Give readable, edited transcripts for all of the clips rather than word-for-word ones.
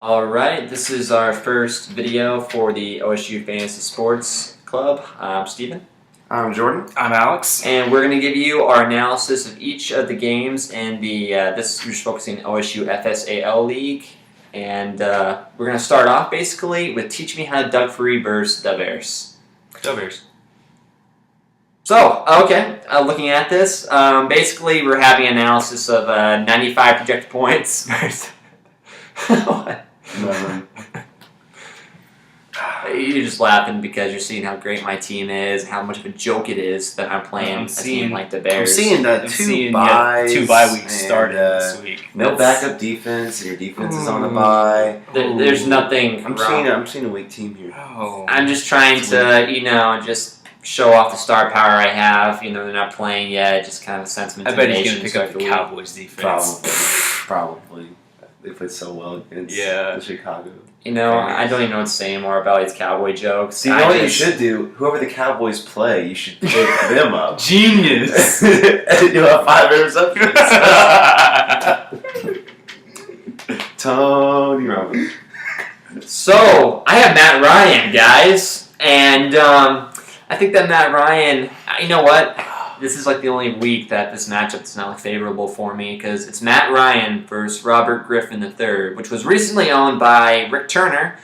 All right, this is our first video for the OSU Fantasy Sports Club. I'm Steven. I'm Jordan. I'm Alex. And we're going to give you our analysis of each of the games in the, this we're just focusing on OSU FSAL League. And we're going to start off basically with Teach Me How to Duck Free versus the Bears. Go Bears. So, okay, looking at this, basically we're having an analysis of 95 projected points versus... What? You're just laughing because you're seeing how great my team is, how much of a joke it is that I'm playing a team like the Bears. I'm seeing that two bye weeks started this week. No backup defense, and your defense is on a bye. There's nothing I'm seeing a weak team here. I'm just trying to, just show off the star power I have. They're not playing yet. Just kind of a sense of intimidation. I bet he's going to pick up the Cowboys defense. Probably. They played so well against the Chicago. I don't even know what to say anymore about these Cowboy jokes. See, you know what you should do? Whoever the Cowboys play, you should pick them up. Genius! And you'll have 5 interceptions. Tony Robbins. So, I have Matt Ryan, guys. And I think that Matt Ryan, you know what? This is like the only week that this matchup is not favorable for me because it's Matt Ryan versus Robert Griffin III, which was recently owned by Rick Turner,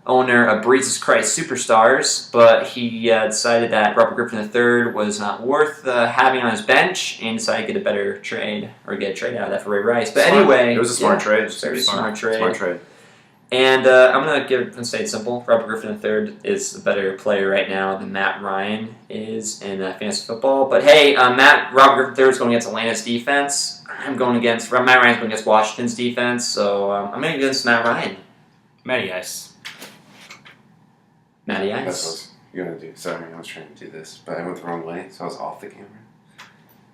owner of Jesus Christ Superstars, but he decided that Robert Griffin III was not worth having on his bench and decided to get a better trade or get a trade out of that for Ray Rice. But anyway, it was a smart trade. It was a very smart trade. Smart trade. And I'm going to say it simple. Robert Griffin III is a better player right now than Matt Ryan is in fantasy football. But hey, Robert Griffin III is going against Atlanta's defense. Matt Ryan's going against Washington's defense. So I'm going against Matt Ryan. Matty Ice. Matty Ice. That's what you're going to do. Sorry, I was trying to do this, but I went the wrong way, so I was off the camera. I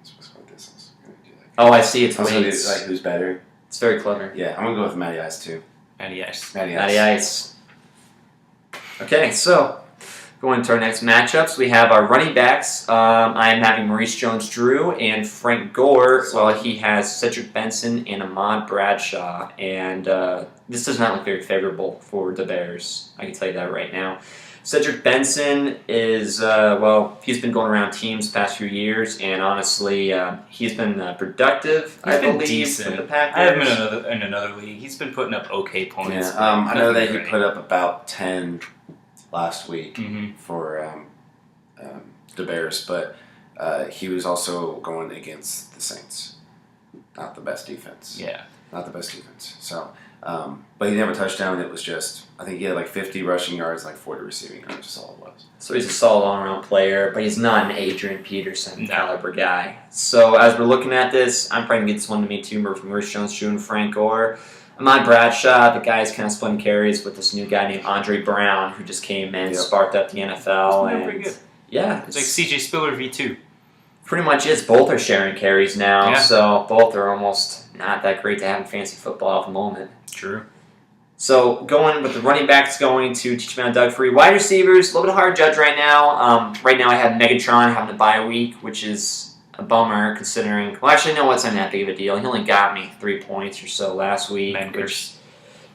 was supposed to go like this. I was going to do like... Oh, I see. It's like who's better. It's very clever. Yeah, I'm going to go with Matty Ice too. Matty Ice. Matty Ice. Okay, so going to our next matchups, we have our running backs. I am having Maurice Jones-Drew and Frank Gore, while he has Cedric Benson and Ahmad Bradshaw. And this does not look very favorable for the Bears. I can tell you that right now. Cedric Benson is, he's been going around teams the past few years, and honestly, he's been productive, I believe, decent. For the Packers. I have him in another league. He's been putting up okay points. Yeah, I know that he put up about 10 last week for the Bears, but he was also going against the Saints. Not the best defense. Yeah. Not the best defense. So, but he didn't have a touchdown. It was just, I think he had like 50 rushing yards, like 40 receiving yards. That's all it was. So he's a solid all-around player, but he's not an Adrian Peterson caliber guy. So as we're looking at this, I'm probably going to get this one to me too, Maurice Jones-Drew and Frank Gore. Ahmad Bradshaw, the guy's kind of splitting carries with this new guy named Andre Brown, who just came in and sparked up the NFL. He's pretty good. Yeah. It's like C.J. Spiller V2. Pretty much is. Both are sharing carries now, so both are almost not that great to have in fantasy football at the moment. True. So going with the running backs going to Teach Me How to Duck Free. Wide receivers, a little bit hard to judge right now. Right now I have Megatron having a bye week, which is a bummer considering... Well, actually, no, it's not that big of a deal. He only got me 3 points or so last week.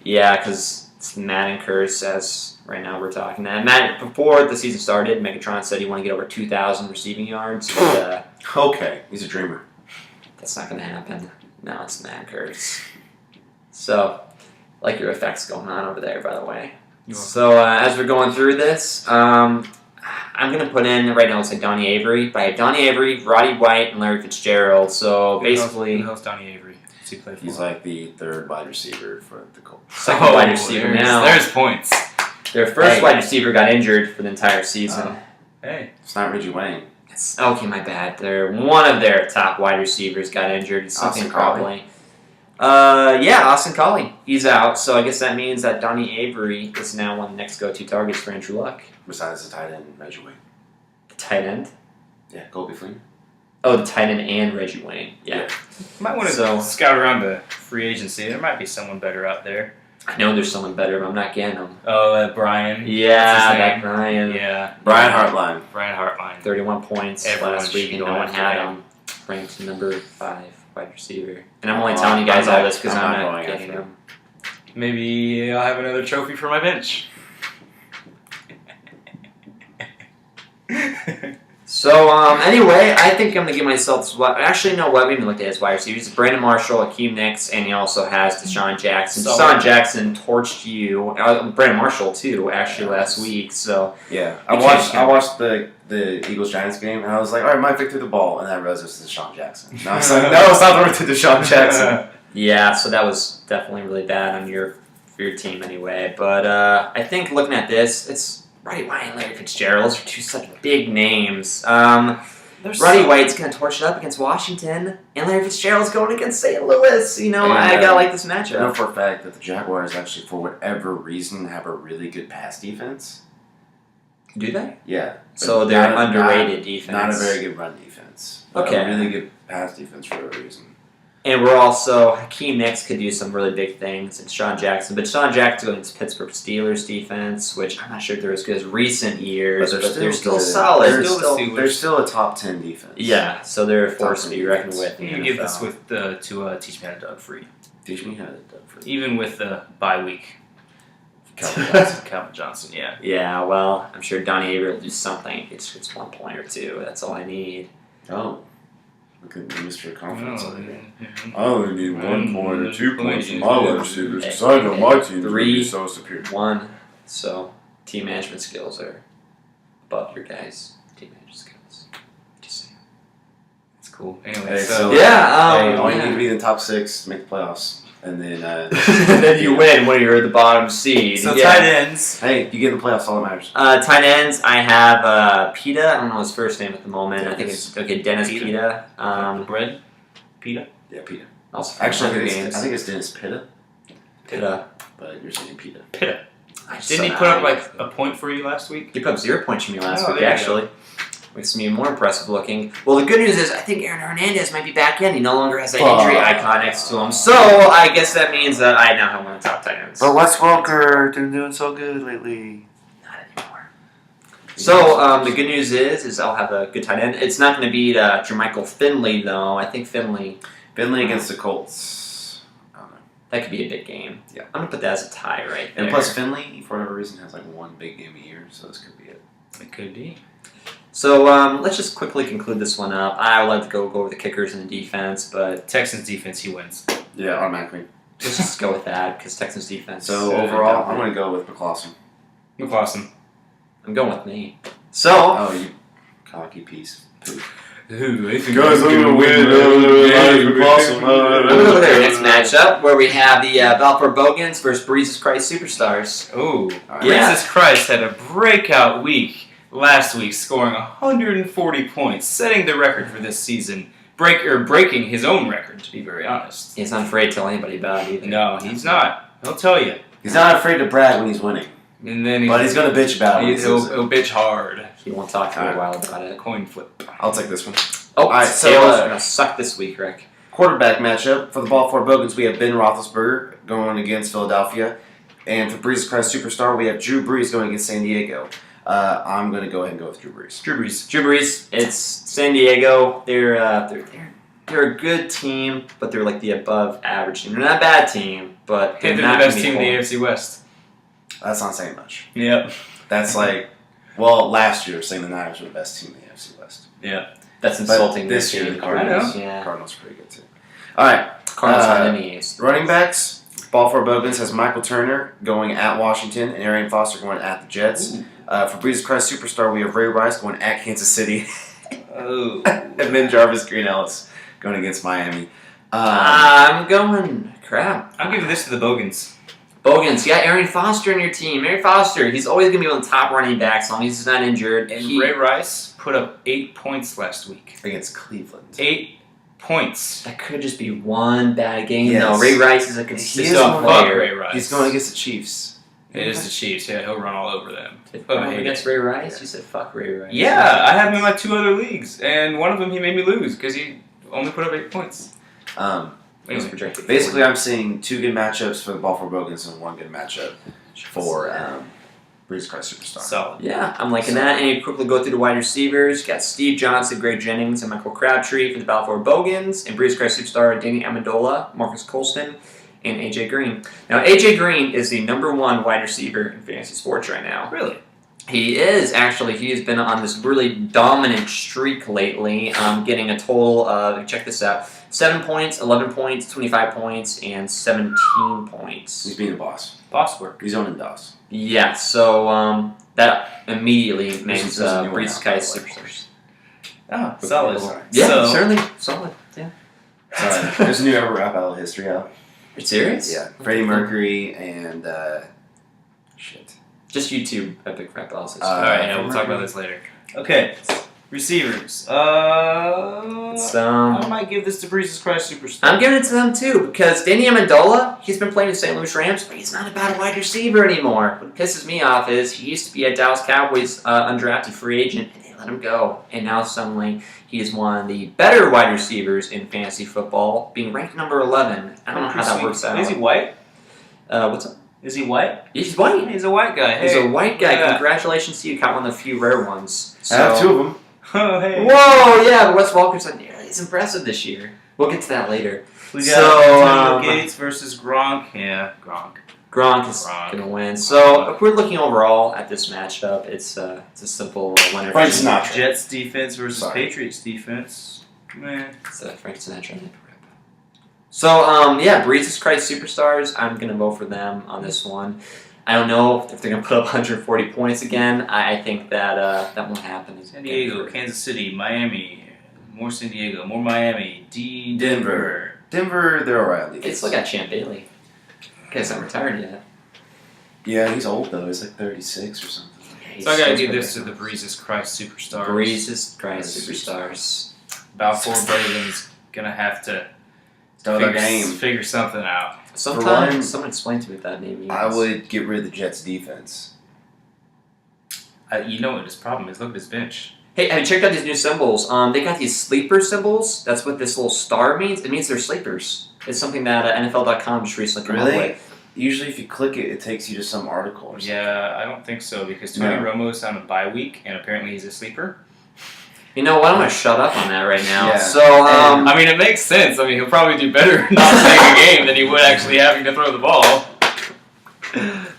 Yeah, because it's Madden curse as right now we're talking that. Before the season started, Megatron said he wanted to get over 2,000 receiving yards. But, okay, he's a dreamer. That's not going to happen. No, it's Madden curse. So... like your effects going on over there, by the way. So as we're going through this, I'm going to put in, right now it's like Donnie Avery, but I have Donnie Avery, Roddy White, and Larry Fitzgerald. So basically... Who the hell's Donnie Avery? What's he play for? He's like the third wide receiver for the Colts. Second wide receiver now. There's points. Their first wide receiver got injured for the entire season. Hey. It's not Reggie Wayne. Okay, my bad. One of their top wide receivers got injured. It's something probably... Austin Collie. He's out, so I guess that means that Donnie Avery is now one of the next go-to targets for Andrew Luck. Besides the tight end, Reggie Wayne. The tight end? Yeah, Colby Fleener. Oh, the tight end and Reggie Wayne. Yeah. Might want to scout around the free agency. There might be someone better out there. I know there's someone better, but I'm not getting him. Oh, Brian. Yeah, that Brian. Yeah. Brian Hartline. 31 points last week, and no one had him. Ranked number 5 wide receiver. And I'm only telling you guys all this because I'm not getting him. Maybe I'll have another trophy for my bench. So, anyway, I think I'm going to give myself this. Actually, no, what we even looked at his wide receivers. Brandon Marshall, Akeem Nicks, and he also has Deshaun Jackson. So, Deshaun Jackson torched you. Brandon Marshall, too, actually, last week. So Yeah, I watched the Eagles-Giants game, and I was like, all right, Mike Vick threw the ball, and then I realized it was Deshaun Jackson. And I was like, no, it's not the to Deshaun Jackson. yeah, so that was definitely really bad on for your team anyway. But I think looking at this, it's Roddy White and Larry Fitzgerald. Those are two such big names. Roddy White's going to torch it up against Washington, and Larry Fitzgerald's going against St. Louis. You know, And, I got to like this matchup. I know for a fact that the Jaguars actually, for whatever reason, have a really good pass defense. Do they? Yeah. So they're underrated defense. Not a very good run defense. But Okay. a really good pass defense for a reason. And we're also, Hakeem Nicks could do some really big things, and Deshaun Jackson. But Deshaun Jackson against Pittsburgh Steelers defense, which I'm not sure if they're as good as recent years, but they're still good. solid. They're still a top 10 defense. Yeah, so they're a force to be reckoned defense. with. in You the give NFL. this with to teach me how to Doug Free. Teach me how to do for Even with the bye week. Calvin Johnson, yeah. Yeah, well, I'm sure Donnie Avery will do something. It's 1 point or two. That's all I need. Oh. Look at Mr. Confidence over here. Oh, I only need 1 point or 2 points from my wide receivers because Hey, I know my team is going to three. be so superior. 1. So, team management skills are above your guys' team management skills. Just saying. That's cool. Anyway, Hey, so Yeah, Hey, all you yeah. need to be in the top 6, make the playoffs. And then, then you win when you're the bottom seed. so yeah. tight ends. hey, you get in the playoffs, all that matters. Tight ends, I have Pita. I don't know his first name at the moment. I think Dennis. it's Dennis Pita. Bread. Pita. Yeah, Pita. Also Actually, Hunger I think it's Dennis Pitta, Pita. but you're saying Pita. Pita. I just Didn't he said put up I- like a point for you last week? He put up 0 points for me last Oh, week, there you actually. Makes me more impressive looking. Well, the good news is I think Aaron Hernandez might be back in. He no longer has that injury icon next to him. So I guess that means that I now have one of the top tight ends. Wes Welker, they're doing so good lately. Not anymore. So the good news is I'll have a good tight end. It's not going to be Jermichael Finley, though. I think Finley, Finley against the Colts. I don't know. that could be a big game. Yeah. I'm going to put that as a tie right there. And plus, Finley, for whatever reason, has like one big game a year, so this could be it. It could be. So let's just quickly conclude this one up. I would like to go over the kickers and the defense, but Texans defense, he wins. Yeah, automatically. let's just go with that because Texans defense. So overall, I'm going to go with McCloskey. McCloskey. I'm going with me. So Oh, you cocky piece. Ooh, I think Guys, I'm gonna win. I'm going to look at our next matchup where we have the Balfour Bogans versus Jesus Christ Superstars. Ooh, Yeah. Jesus Christ had a breakout week last week, scoring 140 points, setting the record for this season. Breaking his own record, to be very honest. He's not afraid to tell anybody about it either. No, he's not. He'll tell you. He's not afraid to brag when he's winning, And then but he's going to bitch about it. he'll bitch hard. He won't talk for a while about it. Coin flip. I'll take this one. Oh, Alright, so, Tails are going to suck this week, Rick. Quarterback matchup. For the Balfour Bogans, we have Ben Roethlisberger going against Philadelphia. And for Breeze Christ Superstar, we have Drew Brees going against San Diego. I'm going to go ahead and go with Drew Brees. Drew Brees. Drew Brees, it's San Diego. They're a good team, but they're like the above average team. They're not a bad team, but They're the not best gonna be team in the horrible. AFC West. That's not saying much. Yep. That's like, well, last year, saying the Niners were the best team in the AFC West. Yeah. That's But insulting. this their year, team. the Cardinals, Yeah. Cardinals are pretty good too. All right, Cardinals aren't in the AFC. running backs. Balfour Bogans has Michael Turner going at Washington and Arian Foster going at the Jets. For Breeze Christ Superstar, we have Ray Rice going at Kansas City. Oh. And then Jarvis Green Ellis going against Miami. I'm going. Crap. I'm giving this to the Bogans. Bogans, you got Arian Foster in your team. Arian Foster, he's always going to be one of the top running backs as long as he's not injured. And Ray Rice put up 8 points last week. Against Cleveland. 8 points. That could just be one bad game. Yes. No, Ray Rice is a He consistent is one Fuck player. Ray Rice. He's going against the Chiefs. It is the Chiefs. Yeah, he'll run all over them. Oh, I hate against it. Ray Rice? You said fuck Ray Rice. Yeah, I have him in like 2 other leagues, and one of them he made me lose because he only put up 8 points. He was Anyway, projected. Basically, I'm seeing 2 good matchups for the Balfour Bogans and 1 good matchup for Breeze Christ Superstar. solid. Yeah, I'm liking that. And you quickly go through the wide receivers. You got Steve Johnson, Greg Jennings, and Michael Crabtree for the Balfour Bogans. And Breeze Christ Superstar, Danny Amendola, Marcus Colston. and AJ Green. Now, AJ Green is the number 1 wide receiver in fantasy sports right now. Really? He is, actually. He has been on this really dominant streak lately, getting a total of, check this out, 7 points, 11 points, 25 points, and 17 points. He's being a boss. Boss work. He's owning DOS. Yeah, so that immediately makes there's a new one Breeze out, Sky by the way. Superstars. Oh, solid. Sorry. Yeah, So- certainly solid. Yeah. Sorry. There's a new ever rap battle history out. You're serious? Yeah. Freddie Mercury and shit. Just YouTube Epic Rap Battles. Alright, yeah, we'll talk about this later. Okay, receivers. It's, I might give this to Jesus Christ Superstar. I'm giving it to them too because Danny Amendola, he's been playing the St. Louis Rams, but he's not a bad wide receiver anymore. What pisses me off is he used to be a Dallas Cowboys undrafted free agent, and they let him go. And now suddenly he is one of the better wide receivers in fantasy football, being ranked number 11. I don't know how that works out. Is he white? What's up? Is he white? He's white. He's a white guy. He's Hey. a white guy. Yeah. Congratulations to you. Caught one of the few rare ones. I have 2 of them. Oh, hey. Whoa, yeah, but Wes Welker's like, yeah, he's impressive this year. We'll get to that later. We got So, Antonio Gates versus Gronk. Yeah, Gronk. Gronk is going to win. So, if we're looking overall at this matchup, it's a simple winner. Frank Sinatra. Jets defense versus Sorry. Patriots defense. Man. It's Frank Sinatra. So, yeah, Jesus Christ Superstars, I'm going to vote for them on this one. I don't know if they're going to put up 140 points again. I think that that won't happen. San Diego, Kansas City, Miami. More San Diego, more Miami. Denver. Denver, they're alright. They still got Champ Bailey. Guy's not retired yet. Yeah, he's old though. He's like 36 or something. So I gotta give this to the Jesus Christ Superstars. Jesus Christ Superstars. Balfour Braden's gonna have to Start their game. figure something out. Sometimes someone explain to me what that name means. I would get rid of the Jets defense. You know what his problem is? Look at his bench. Hey, have you checked out these new symbols? They got these sleeper symbols. That's what this little star means. It means they're sleepers. It's something that NFL.com just recently came up Really? with. Usually if you click it, it takes you to some article or something. Yeah, I don't think so because Tony No. Romo is on a bye week and apparently he's a sleeper. You know what? I'm gonna shut up on that right now. Yeah. So, I mean, it makes sense. I mean, he'll probably do better not playing a game than he would actually having to throw the ball.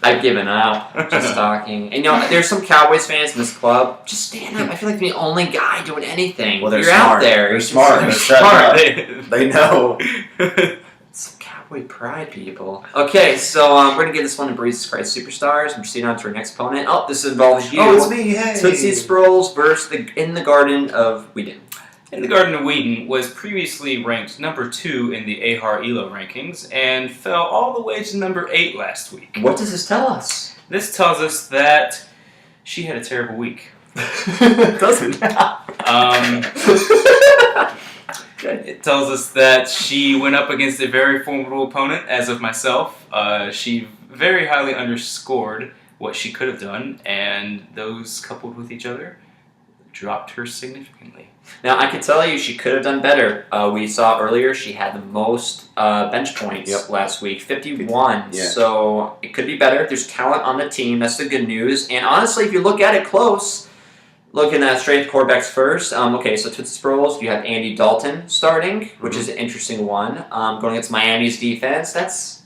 I've given up. Just talking. And you know, there's some Cowboys fans in this club. Just stand up. I feel like the only guy doing anything. Well, they're You're smart. out there. They're You're smart. They're smart. shutting up. They know. Some Cowboy pride, people. Okay, so we're gonna give this one to Jesus Christ Superstars. We're proceeding on to our next opponent. Oh, this involves you. Oh, it's me. Hey. Tootsie Sprouls versus In the Garden of Whedon. In the Garden of Whedon was previously ranked number 2 in the AHR ELO rankings and fell all the way to number 8 last week. What does this tell us? This tells us that she had a terrible week. Doesn't. It tells us that she went up against a very formidable opponent, as of myself. She very highly underscored what she could have done, and those coupled with each other dropped her significantly. Now, I can tell you she could have done better. We saw earlier she had the most bench points last week, 51. Yeah. So it could be better. There's talent on the team. That's the good news. And honestly, if you look at it close, looking at straight quarterbacks first. Okay, so Tootsie Sprouls, you have Andy Dalton starting, which is an interesting one. Going against Miami's defense, that's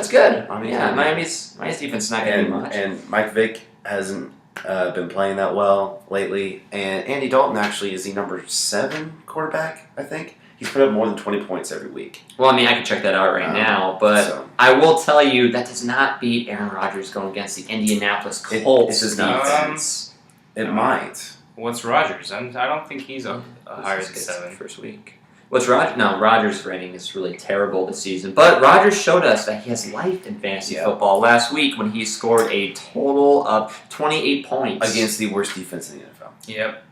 good. I mean, Miami's defense is not going to do much. And Mike Vick hasn't been playing that well lately. And Andy Dalton actually is the number 7 quarterback, I think. He's put up more than 20 points every week. Well, I mean, I can check that out right now, but so- I will tell you that does not beat Aaron Rodgers going against the Indianapolis Colts does not. defense. It might. What's Rodgers? I don't think he's a higher than This is 7. first week. What's Rodgers? No, Rodgers' rating is really terrible this season. But Rodgers showed us that he has life in fantasy football last week when he scored a total of 28 points Against the worst defense in the NFL. Yep.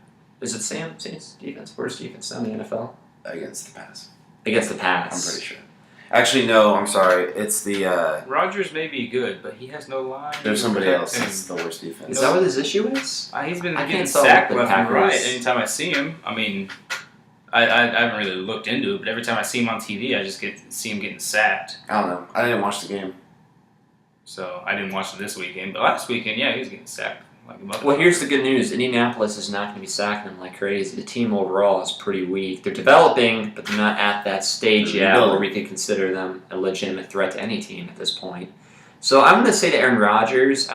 Is it Saints defense? Worst defense in the NFL Against the pass. against the I'm Pats. pretty sure. Actually, no, I'm sorry. It's the, Rodgers may be good, but he has no line. there's somebody to else protect that's him. the worst defense. Is that what his issue is? He's been I getting can't tell sacked with left the and right Packers. anytime I see him. I mean, I haven't really looked into it, but every time I see him on TV, I just see him getting sacked. I don't know. I didn't watch the game. So I didn't watch it this weekend, but last weekend, yeah, he was getting sacked like a motherfucker. Well, here's the good news. Indianapolis is not going to be sacking them like crazy. The team overall is pretty weak. They're developing, but they're not at that stage yet where we could consider them a legitimate threat to any team at this point. So I'm going to say to Aaron Rodgers,